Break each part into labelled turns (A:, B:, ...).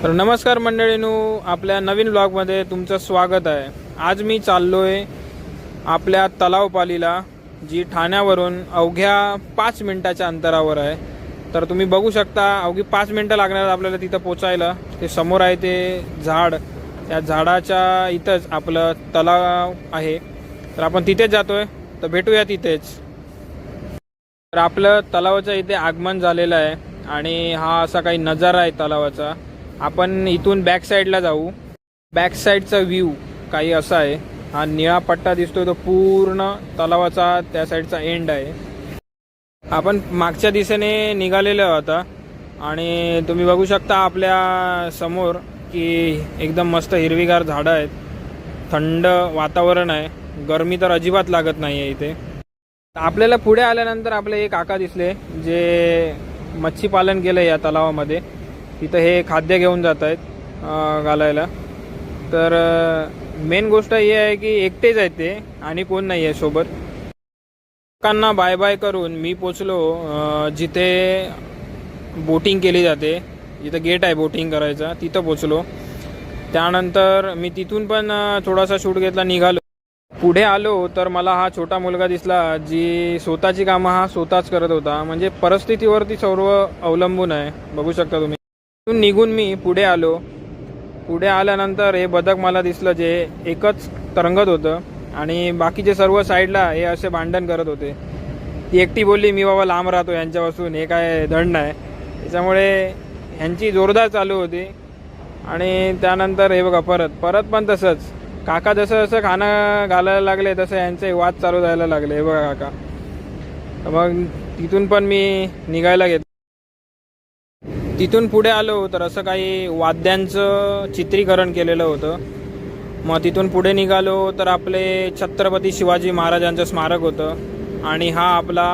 A: तर नमस्कार मंडळींनो, आपल्या नवीन ब्लॉगमध्ये तुमचं स्वागत आहे। आज मी चाललोय आपल्या तलावपालीला, जी ठाण्यावरून अवघ्या 5 मिनिटाच्या अंतरावर आहे। तर तुम्ही बघू शकता अवघी 5 मिनिटं लागणार आपल्याला तिथं पोचायला। ते समोर आहे ते झाड, त्या झाडाच्या इथंच आपलं तलाव आहे। तर आपण तिथेच जातोय, तर भेटूया तिथेच। तर आपलं तलावाच्या इथे आगमन झालेलं आहे आणि हा असा काही नजारा आहे तलावाचा। आपण इथून बॅक साईडला जाऊ। बॅक साईडचा व्ह्यू काही असा आहे। हा निळा पट्टा दिसतोय तो पूर्ण तलावाचा त्या साईडचा एंड आहे। आपण मागच्या दिशेने निघालेलो आता आणि तुम्ही बघू शकता आपल्या समोर की एकदम मस्त हिरवीगार झाडं आहेत, थंड वातावरण आहे, गरमी तर अजिबात लागत नाही आहे इथे। आपल्याला पुढे आल्यानंतर आपले एक काका दिसले जे मच्छी पालन केलं या तलावामध्ये। तिथं हे खाद्य घेऊन जात आहेत घालायला। तर मेन गोष्ट ही आहे की एकटेच आहेत ते आणि कोण नाही आहे सोबत। काकांना बाय बाय करून मी पोचलो जिथे बोटिंग केली जाते, जिथं गेट आहे बोटिंग करायचा, तिथं पोचलो। त्यानंतर मी तिथून पण थोडासा शूट घेतला, निघालो। पुढे आलो तर मला हा छोटा मुलगा दिसला जी स्वतःची कामं हा स्वतःच करत होता, म्हणजे परिस्थितीवरती सर्व अवलंबून आहे, बघू शकता तुम्ही। तिथून निघून मी पुढे आलो। पुढे आल्यानंतर हे बदक मला दिसलं जे एकच तरंगत होतं आणि बाकीचे सर्व साईडला हे असे भांडण करत होते। ती एकटी बोलली मी बाबा लांब राहतो यांच्यापासून, हे काय धड नाही। त्याच्यामुळे ह्यांची जोरदार चालू होती। आणि त्यानंतर हे बघा परत पण तसंच काका जसं जसं खाणं घालायला लागले तसं यांचे वाद चालू जायला लागले। हे बघा काका, तर मग तिथून पण मी निघायला घेतलं। तिथून पुढे आलो तर असं काही वाद्यांचं चित्रीकरण केलेलं होतं। मग तिथून पुढे निघालो तर आपले छत्रपती शिवाजी महाराजांचं स्मारक होतं आणि हा आपला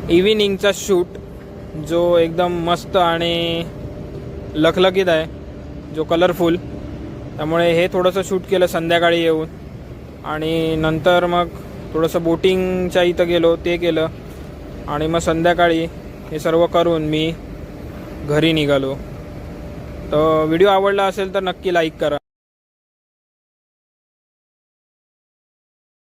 A: इव्हिनिंगचा शूट जो एकदम मस्त आणि लखलखीत आहे, जो कलरफुल। त्यामुळे हे थोडंसं शूट केलं संध्याकाळी येऊन आणि नंतर मग थोडंसं बोटिंगच्या इथं गेलो, ते केलं आणि मग संध्याकाळी हे सर्व करून मी घरी निघालो। तर व्हिडिओ आवडला असेल तर नक्की लाईक करा।